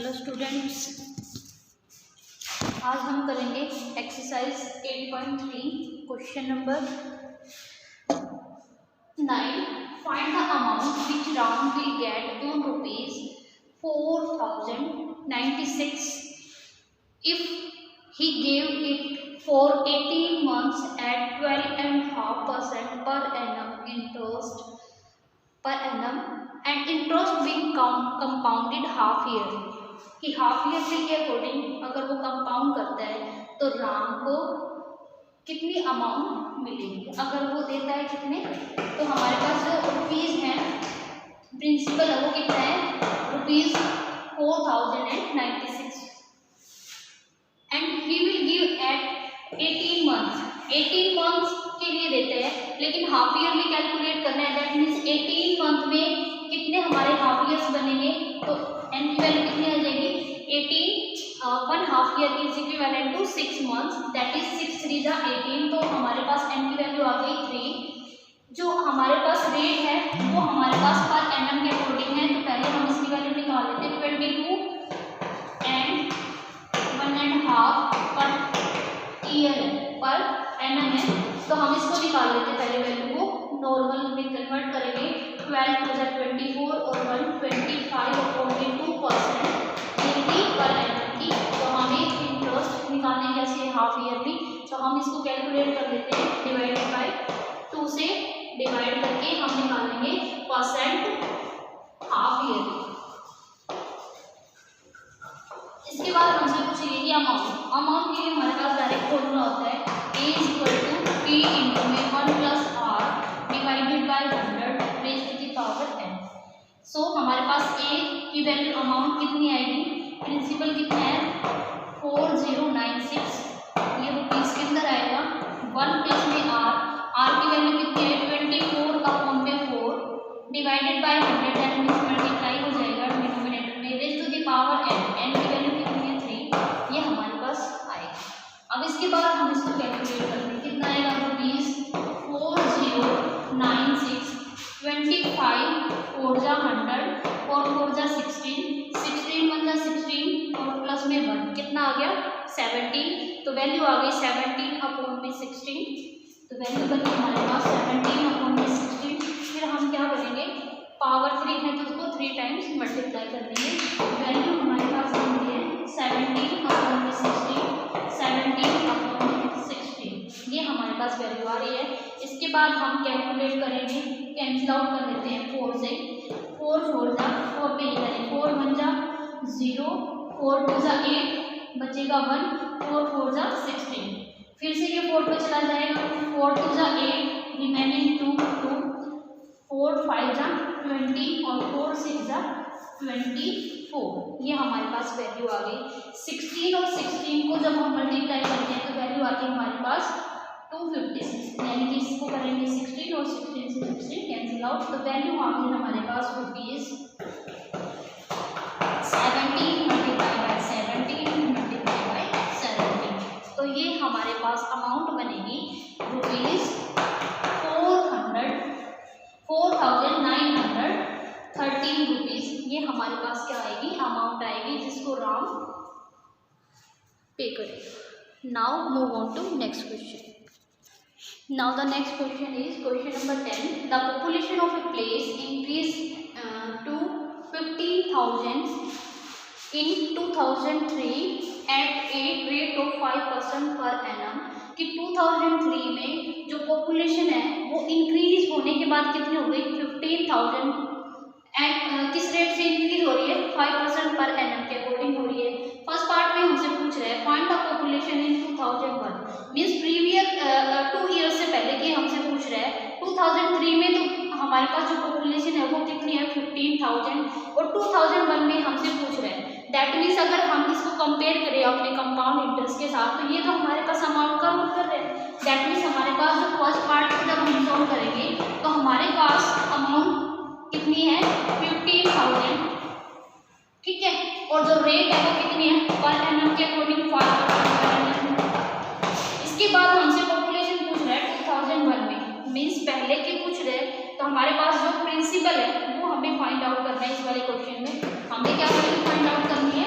Hello students, आज हम करेंगे exercise 8.3 question number 9। Find the amount which Ram will get on ₹4096 if he gave it for 18 months at 12.5% per annum interest per annum and interest being compounded half yearly। कि half yearly के according अगर वो compound करता है तो राम को कितनी amount मिलेगी। अगर वो देता है कितने, तो हमारे पास जो रुपीज़ हैं प्रिंसिपल है वो कितना है ₹4096 and he will give eight 18 months. 18 months के लिए देते हैं, लेकिन हाफ ईयरली कैलकुलेट करना है। दैट मीन्स 18 मंथ में कितने हमारे हाफ ईयर्स बनेंगे, तो एन की वैल्यू कितनी आ जाएगी 18। 1 half year is equivalent to 6 months, that is 6 3 जा 18। तो हमारे पास एन की वैल्यू आ गई 3। जो हमारे पास रेट है वो हमारे पास पर एनम के अकॉर्डिंग है, तो पहले हम इसकी वैल्यू निकाल लेते हैं। 22 and 1.5 per year per annum है, तो हम इसको निकाल लेते हैं। पहले वैल्यू को नॉर्मल में कन्वर्ट करेंगे। 12 × 24 और 125/2% पर एनम की। तो हमें इंटरेस्ट निकालने कैसे है हाफ ईयरली, तो हम इसको कैलकुलेट कर लेते हैं। डिवाइडेड बाय 2 से डिवाइड करके हम निकालेंगे परसेंट हाफ ईयरली। इसके बाद हमसे पूछेंगे कि अमाउंट के लिए हमारे पास डायरेक्ट फॉर्मूला होता है A = P × 1 + R divided by 100 raise to the power n। So हमारे पास A की वैल्यू अमाउंट कितनी आएगी, प्रिंसिपल कितना है 4096, ये रुपीज़ के अंदर आएगा। 1 प्लस में R की वैल्यू कितनी है 24/4 divided by 100, that means multiply हो जाएगा डिनोमिनेटर में raise to the power n। n की वैल्यू कितनी है 3, ये हमारे पास आएगा। अब इसके बाद हम इसको कैलकुलेट करते हैं, कितना आएगा ₹4096 25 4 जा 100 और 4 जा 16 16 1 जा 16 और प्लस में 1 कितना आ गया 17। तो वैल्यू आ गई 17/16। तो वैल्यू बनी हमारे पास 17/16। फिर हम क्या करेंगे, पावर 3 है तो उसको 3 टाइम्स मल्टीप्लाई कर देंगे। वैल्यू हमारे पास बनती है 17/16 17/16, ये हमारे पास वैल्यू आ रही है। इसके बाद हम कैलकुलेट करेंगे, कैंसिल आउट कर लेते हैं 4 से। 4 4 जा 4 पे ही करें, 4 1 जा 0, 4 2 जा 8 बचेगा 1, 4 4 जा 16। फिर से ये 4 पे चला जाएगा, 4 2 जा 8 रिमेनिंग 2 2, 4 5 जा 20 और 4 6 जा 24, ये हमारे पास वैल्यू आ गई। 16 और 16 को जब हम मल्टीप्लाई करते हैं तो वैल्यू आती है हमारे पास 256, यानी कि इसको करेंगे 16 और 16 से 16 कैंसिल आउट, तो वैल्यू आ गई हमारे पास ₹17 × 17 तो ये हमारे पास अमाउंट बनेगी ₹4913 ये हमारे पास क्या आएगी, अमाउंट आएगी जिसको राम पे करेगा। Now move on to next question. Now the next question is question number 10. The population of a place increased to 15,000 in 2003 at a rate of 5% per annum। कि 2003 में जो पॉपुलेशन है वो इंक्रीज होने के बाद कितनी हो गई 15,000 एंड किस रेट से इंक्रीज हो रही है 5% पर एनम के अकॉर्डिंग हो रही है। फर्स्ट पार्ट में हमसे पूछ रहा है find the population in 2001, means previous 2 years से पहले की हमसे पूछ रहा है। 2003 में तो हमारे पास जो पॉपुलेशन है वो कितनी है 15,000 और 2001 में हमसे पूछ रहा है। दैट मीन्स अगर हम इसको कंपेयर करें अपने कंपाउंड इंटरेस्ट के साथ तो ये तो हमारे पास अमाउंट का रूल कर रहे हैं। दैट मीन्स हमारे पास जो फर्स्ट पार्ट जब हम सॉल्व करेंगे तो हमारे पास अमाउंट कितनी है 15,000, ठीक है, और जो रेट है वो कितनी है पर एनम के अकॉर्डिंग 5%। इसके बाद हमसे पॉपुलेशन पूछ रहा है 2001 में, मीन्स पहले के पूछ रहे हैं, तो हमारे पास जो प्रिंसिपल है वो हमें फाइंड आउट करना है। इस वाले क्वेश्चन में हमें क्या वैल्यू फाइंड आउट करनी है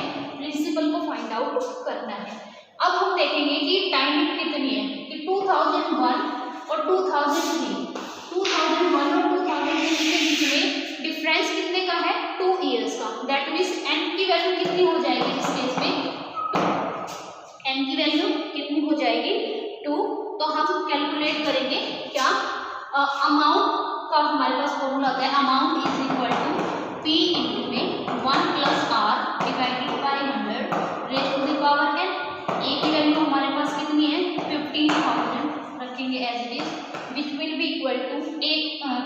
देखेंगे कि टाइमिंग कितनी है, कि 2001 और 2003, 2001 और 2003 के बीच में डिफरेंस कितने का है, 2 ईयर्स का। दैट मीन्स n की वैल्यू कितनी हो जाएगी इस केस में, n की वैल्यू कितनी हो जाएगी, 2। तो हम कैलकुलेट करेंगे क्या, अमाउंट का हमारे पास फॉर्मूला आता है, amount is equal to p into में 1 plus R divided by 100 raise to the power n। a की वैल्यू हमारे पास कितनी है, 15,000 रखेंगे as it is, which will be equal to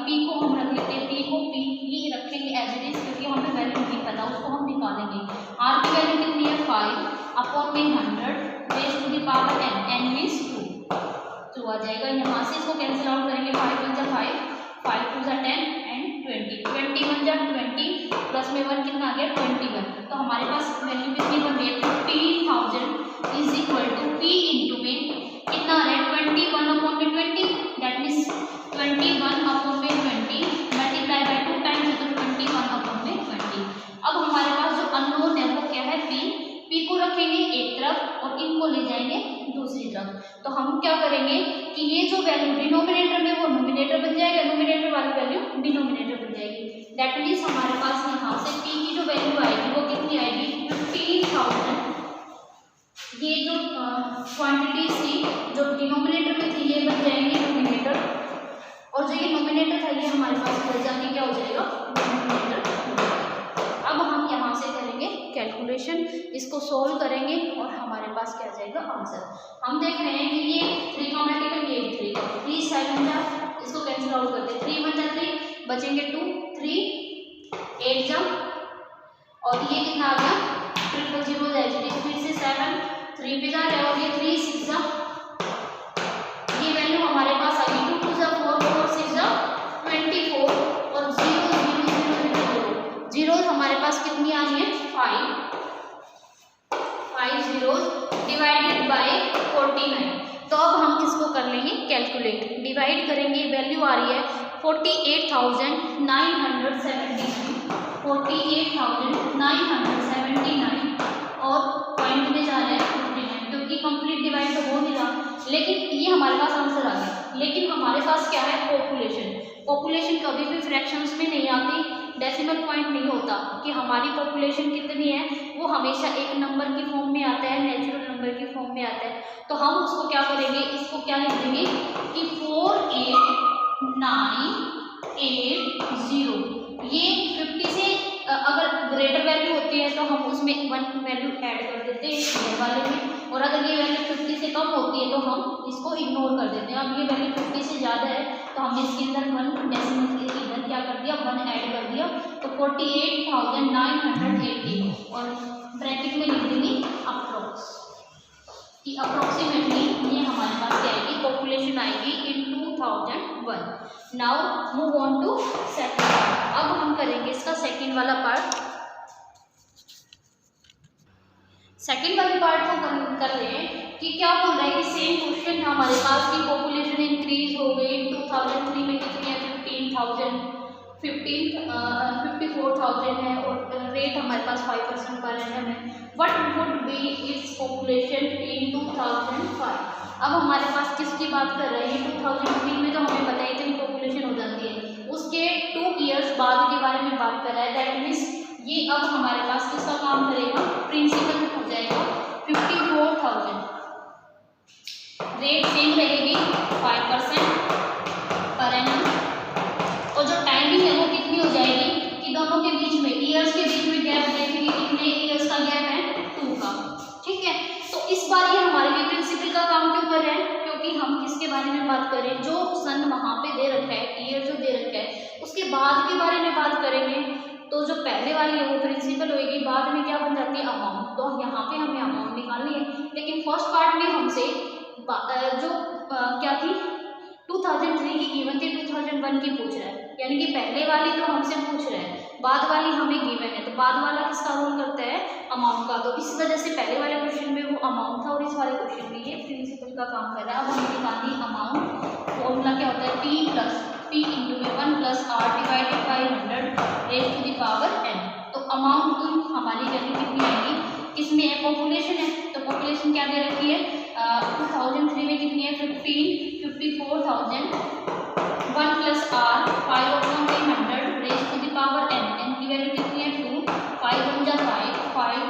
p को हम रख लेते हैं, p को p ही रखेंगे एज इट इज, क्योंकि हमें वैल्यू नहीं पता, उसको हम निकालेंगे। r की वैल्यू कितनी है, 5 अपॉन में 100 raise to the power n, n means 2 आ जाएगा। यहाँ से इसको कैंसिल आउट करेंगे, 5 1 जा 5, 5 2 जा 10 एंड 20, 21 जा 20 प्लस में 1 कितना आ गया, 21। तो हमारे पास वैल्यू कितनी बन गई, 15,000 is equal to p into में कितना आ रहा है, 21 अपॉन में 20, दैट मीन्स 21 अपॉन में 20 मल्टीप्लाई बाय 2 टाइम्स, तो 21 अपॉन में 20। अब हमारे पास जो अननोन है वो क्या है, p को रखेंगे एक तरफ और इनको ले जाएंगे दूसरी तरफ। तो हम क्या करेंगे कि ये जो वैल्यू डिनोमिनेटर में वो नोमिनेटर बन जाएगा, नोमिनेटर वाली वैल्यू डिनोमिनेटर बन जाएगी। दैट मीन्स हमारे पास यहाँ से p की जो वैल्यू आएगी वो कितनी आएगी, 15,000। ये जो क्वांटिटीज थी जो डिनोमिनेटर में थी ये बन जाएंगे नोमिनेटर, और जो ये नोमिनेटर था ये हमारे पास बढ़ जाके क्या हो जाएगा, डिनोमिनेटर। अब हम यहाँ से करेंगे कैलकुलेशन, इसको सोल्व करेंगे और हमारे पास क्या जाएगा आंसर। हम देख रहे हैं कि ये 3 का मल्टीपल, ये 3 7 जा, इसको कैंसिल आउट करते हैं, 3 1 जा 3 बचेंगे 2, 3 8 जा, और ये कितना आ गया, 0 जाएगी, फिर से 7 3 पे जा रहे हैं, और ये 3 6 जा, ये वैल्यू हमारे पास आ गई 2 2 जा 4 4 6 जा 24, और 0 0 0 0 जीरोज हमारे पास कितनी आ रही है, 5 जीरोज डिवाइडेड बाय 49। तो अब हम इसको कर लेंगे कैलकुलेट, डिवाइड करेंगे, वैल्यू आ रही है 48,979, 48,979, और पॉइंट में जा रहा है 59, क्योंकि कंप्लीट डिवाइड तो हो नहीं रहा, लेकिन ये हमारे पास आंसर आ गया। लेकिन हमारे पास क्या है, पॉपुलेशन। पॉपुलेशन कभी भी फ्रैक्शंस में नहीं आती, डेसिमल पॉइंट नहीं होता कि हमारी पॉपुलेशन कितनी है, वो हमेशा एक नंबर की फॉर्म में आता है, नेचुरल नंबर की फॉर्म में आता है। तो हम उसको क्या करेंगे, इसको क्या लिख देंगे कि 48,980, ये 50 से अगर ग्रेटर वैल्यू होती है तो हम उसमें 1 वैल्यू ऐड कर देते हैं इस वाले में, और अगर ये वैल्यू 50 से कम होती है तो हम इसको इग्नोर कर देते हैं। अब ये वैल्यू 50 से ज़्यादा है तो हमने इसके अंदर 1 डेसिमल के इधर क्या कर दिया, 1 ऐड कर दिया, तो 48,980, और ब्रैकेट में लिख देंगे अप्रॉक्स, कि अप्रॉक्सीमेटली ये हमारे पास क्या आएगी, पॉपुलेशन आएगी in 2001। Now move on to second part. अब हम करेंगे इसका सेकंड वाला पार्ट। सेकंड वाले पार्ट को कर रहे हैं कि क्या बोल रहा है कि सेम क्वेश्चन था हमारे पास कि पॉपुलेशन इंक्रीज हो गई 2003 में कितनी है, 54,000 है, और रेट हमारे पास 5% पर एनम है। What would be its population in 2005। अब हमारे पास किसकी बात कर रहे हैं, 2003 में तो हमें पता है इतनी पॉपुलेशन हो जाती है, उसके 2 ईयर्स बाद के बारे में बात कर रहा है। दैट मीन्स ये अब हमारे पास किसका काम करेगा, प्रिंसिपल हो जाएगा 54,000, रेट सेम रहेगी 5% पर एनम, और जो टाइमिंग है वो कितनी हो जाएगी कि दोनों के बीच में ईयर्स के बीच में गैप देखेंगे, कितने ईयर्स का गैप है, 2 का। ठीक है, तो इस बार ये हमारे लिए प्रिंसिपल का काम क्यों कर रहे हैं, क्योंकि हम किसके बारे में बात करें, जो सन वहाँ पे दे रखा है, ईयर जो दे रखा है उसके बाद के बारे में बात करेंगे। तो जो पहले वाली है वो प्रिंसिपल होएगी, बाद में क्या बन जाती है, अमाउंट। तो यहाँ पे हमें अमाउंट निकालनी है, लेकिन फर्स्ट पार्ट में हमसे जो क्या थी 2003 की गिवन थी, 2001 की पूछ रहा है, यानी कि पहले वाली तो हमसे पूछ रहा है, बाद वाली हमें गिवन है, तो बाद वाला किसका रोल करता है, अमाउंट का। तो इस वजह से पहले वाले क्वेश्चन में वो अमाउंट था और इस वाले क्वेश्चन में ये प्रिंसिपल का काम कर रहा है। अब हमें निकालनी अमाउंट, फॉर्मूला क्या होता है, P इंटू में 1 plus R divided by 100 raise to the power n। तो अमाउंट हमारी वैल्यू कितनी आएगी, किसमें है, पॉपुलेशन है, तो पॉपुलेशन क्या दे रखी है, 2003 में कितनी है 54,000 1 plus R 5/100 raise to the power n, n की वैल्यू कितनी है 2, 5 1 जा 5, 5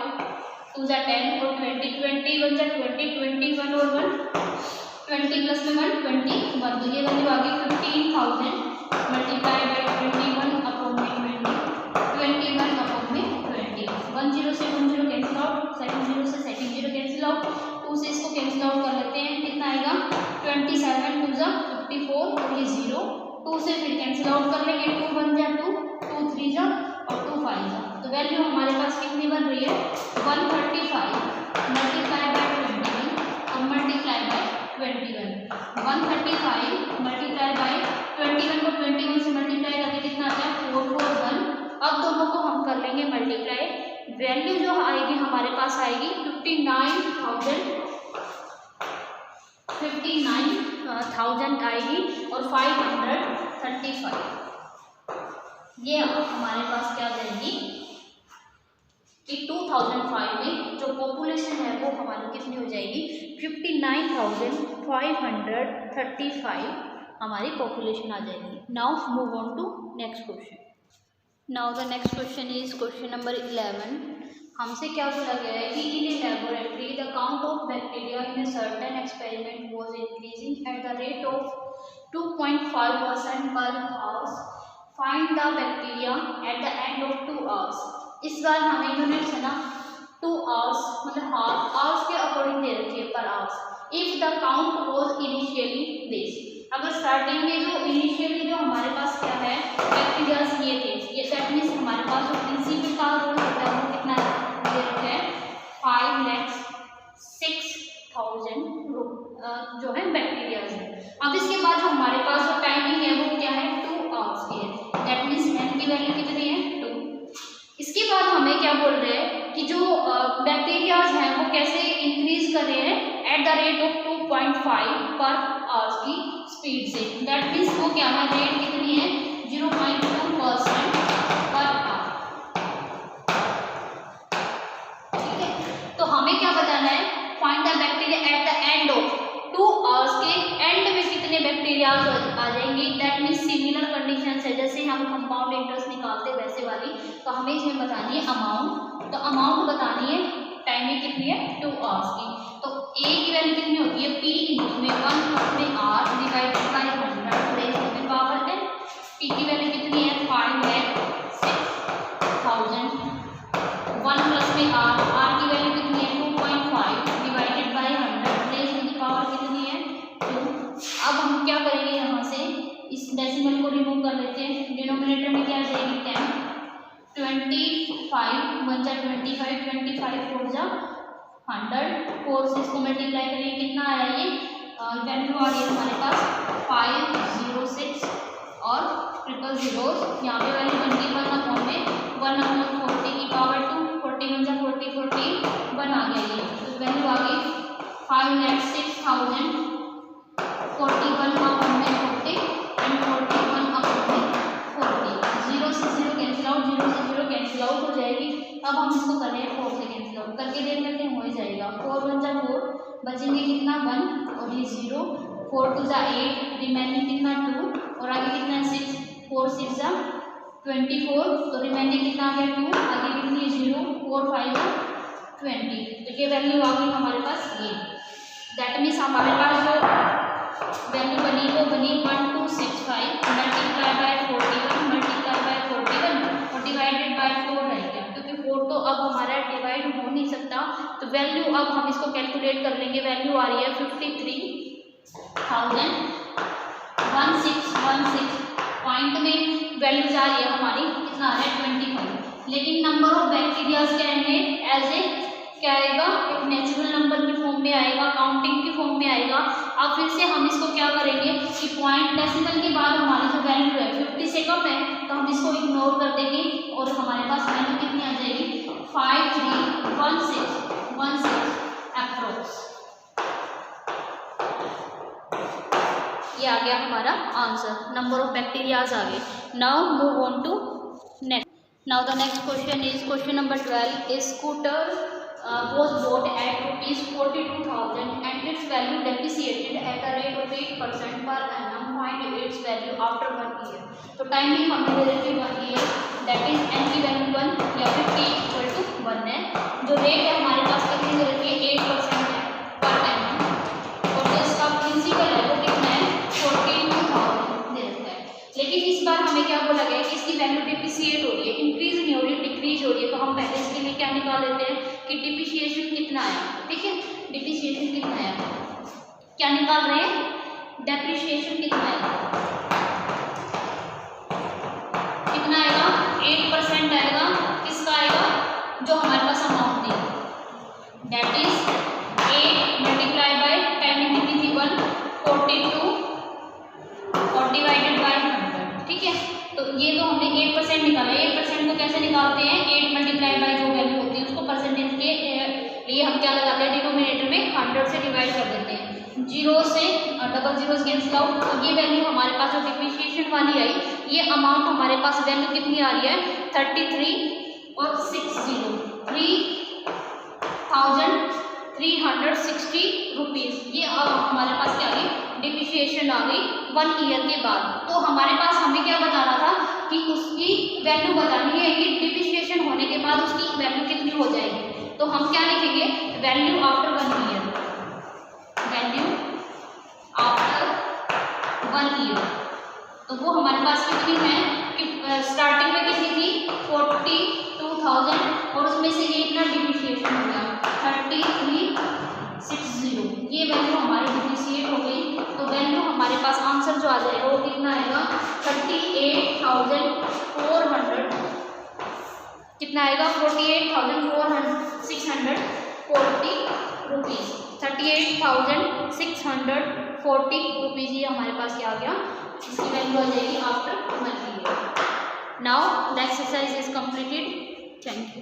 2 जा 10 और 20, 20 1 जा 20, 21 और 1 20 प्लस में 1 21, तो ये वैल्यू आ गई 15,000 मल्टीप्लाई बाय 21 अपॉन में 20, 21 अपॉन में 20, 1 0 से 1 0 कैंसिल आउट, सेकंड 0 से सेकंड 0 कैंसिल आउट, 2 से इसको कैंसिल आउट कर लेते हैं, कितना आएगा 27 2 जा 54 और ये 0, 2 से फिर कैंसिल आउट कर लेंगे, 2 1 जा 2, 2 3 जा और 2 5 जा, तो वैल्यू हमारे पास कितनी बन रही है 135 मल्टीप्लाई बाय 21 और मल्टीप्लाई बाय 21, 135 मल्टीप्लाई बाय 21 को 21 से मल्टीप्लाई करके कितना आता है 441। अब दोनों को हम कर लेंगे मल्टीप्लाई, वैल्यू जो आएगी हमारे पास आएगी 59,000 आएगी और 535, ये हमारे पास क्या जाएगी कि 2005 में जो पॉपुलेशन है वो हमारी कितनी हो जाएगी 59,535 हमारी पॉपुलेशन आ जाएगी। Now move on to next question. Now the next question is question number 11। हमसे क्या बोला गया है कि in a laboratory the count of bacteria in a certain experiment was increasing at the rate of 2.5% per hours, find the bacteria at the end of 2 hours. इस बार हमें units है ना 2 आवर्स मतलब हाफ आवर्स के according दे रखी है पर hours. If the count was initially this, अगर स्टार्टिंग में जो इनिशियली जो हमारे पास क्या है बैक्टीरियाज ये थे, ये दैट मीन्स हमारे पास जो प्रिंसिपल का रोल होता है वो कितना दे रखा है 5,06,000 जो है बैक्टीरियाज है। अब इसके बाद जो हमारे पास जो टाइमिंग है वो क्या है 2 आवर्स की है, दैट मीन्स एन की वैल्यू कितनी है 2। इसके बाद हमें क्या बोल रहे हैं कि जो बैक्टीरियाज हैं वो कैसे इंक्रीज कर रहे हैं eight the rate of 2.5 per hours की स्पीड से, दैट मीन्स वो क्या है रेट कितनी है 0.2% पर आवर। ठीक है, तो हमें क्या बताना है find the bacteria at the end of 2 hours के एंड में कितने बैक्टीरिया आ जाएंगे, दैट मीन्स सिमिलर कंडीशन है जैसे हम कंपाउंड इंटरेस्ट निकालते वैसे वाली, तो हमें इसमें बतानी है अमाउंट, तो अमाउंट बतानी है टाइमिंग कितनी है 2 आवर्स की, तो ए की वैल्यू कितनी होती है पी में 1 में R divided by 100 raise to the power 10, P की वैल्यू कितनी है 5,06,000 1 प्लस में आर, आर की वैल्यू कितनी है 2.5 divided by 100 raise to the power कितनी है 2। अब हम क्या करेंगे यहाँ से इस डेसिमल को रिमूव कर लेते हैं, डिनोमिनेटर में क्या आ जाएगी 10, 25 1 जा 25, 25 4 जा 100, 4 से इसको मल्टीप्लाई करेंगे कितना आया ये वैल्यू आ रही है हमारे पास 506 और 000, यहाँ पे वैल्यू बन गई 1 अपॉन में 1/40 की पावर 2, 40 1 जा 40 40 1 आ गया ये, तो वैल्यू आ गई 5,06,000 41 अपॉन में 40 एंड 41 अपॉन में 40, 0 से 0 कैंसिल आउट, 0 से 0 कैंसिल आउट हो जाएगी। अब हम इसको कर रहे हैं 4 से कैंसिल आउट करके देख लेते हैं, हो ही जाएगा 4 1 जा 4 बचेंगे कितना 1 और ये 0, 4 2 जा 8 रिमेनिंग कितना 2 और आगे कितना 6, 4 6 जा 24 तो रिमेनिंग कितना आ गया 2, आगे कितनी 0 4 5 जा 20, तो ये वैल्यू आ गई हमारे पास ये, दैट मीन्स हमारे पास जो वैल्यू बनी वो बनी 1265 मल्टीप्लाई बाय 41 मल्टीप्लाई बाय 41 और डिवाइडेड बाय 4 रहेगा, क्योंकि 4 तो अब हमारा डिवाइड हो नहीं सकता, तो वैल्यू अब हम इसको कैलकुलेट कर लेंगे, वैल्यू आ रही है 53,1616 पॉइंट में वैल्यू जा रही है हमारी कितना आ रहा है 25, लेकिन नंबर ऑफ बैक्टीरियाज क्या आएंगे एज ए क्या आएगा एक नेचुरल नंबर की फॉर्म में आएगा, काउंटिंग की फॉर्म में आएगा। अब फिर से हम इसको क्या करेंगे कि पॉइंट डेसिमल के बाद हमारी जो वैल्यू है 50 से कम है तो हम इसको इग्नोर कर देंगे और हमारे पास वैल्यू कितनी आ जाएगी 531616 अप्रोक्स, ये आ गया हमारा आंसर, नंबर ऑफ बैक्टीरियाज आ गए। Now move on to next. Now the next question is question number 12 is scooter was bought at ₹42,000 and its value depreciated at a rate of 8% per annum. Find its value after 1 year. तो timing हमें दे रखी 1 year, that is n की value 1 या फिर t equal to 1 है। जो rate है हमारे पास कितनी दे रखी है 8% है पर annum, और जो इसका प्रिंसिपल है वो कितना है 42,000 दे रखा है। लेकिन इस बार हमें क्या बोला गया है कि इसकी वैल्यू डिप्रिसिएट हो रही है, इंक्रीज नहीं हो रही है, डिक्रीज हो रही है। तो हम पहले इसके लिए क्या निकाल लेते हैं कि डिप्रिसिएशन कितना आया। ठीक है, डिप्रिसिएशन कितना आया, क्या निकाल रहे हैं, डेप्रिसिएशन कितना आएगा, कितना आएगा 8% आएगा। किसका आएगा, जो हमारे पास अमाउंट थी, that is 8 multiply by timing कितनी थी 1, 42 और डिवाइडेड बाय 100। ठीक है, तो ये तो हमने 8% निकाला। 8% को कैसे निकालते हैं, 8 मल्टीप्लाई बाय जो वैल्यू होती है उसको परसेंटेज के लिए हम क्या लगाते हैं, डिनोमिनेटर में 100 से डिवाइड कर देते हैं, जीरो से डबल जीरोस कैंसिल आउट। तो ये वैल्यू हमारे पास जो डिप्रिसिएशन वाली आई, ये अमाउंट हमारे पास वैल्यू कितनी आ रही है 33 और 60 3,360 रुपीज़। ये हमारे पास क्या आ गई, डिप्रिसिएशन आ गई 1 ईयर के बाद। तो हमारे पास हमें क्या बताना था कि उसकी वैल्यू बतानी है कि डिप्रिसिएशन होने के बाद उसकी वैल्यू कितनी हो जाएगी। तो हम क्या लिखेंगे, value after 1 year, value after 1 year. तो वो हमारे पास कितनी है कि स्टार्टिंग में कितनी थी 42,000 और उसमें से ये इतना डिप्रिसिएशन हो गया 3360। ये वैल्यू हमारी डिप्रिसिएट हो गई। तो वैल्यू हमारे पास आंसर जो आ जाएगा वो कितना आएगा 38,400, कितना आएगा 48,640 रुपीज़, 38,640 रुपीज़। ये हमारे पास क्या आ गया, इसकी वैल्यू आ जाएगी after 1 year. Now the exercise is completed. Thank you.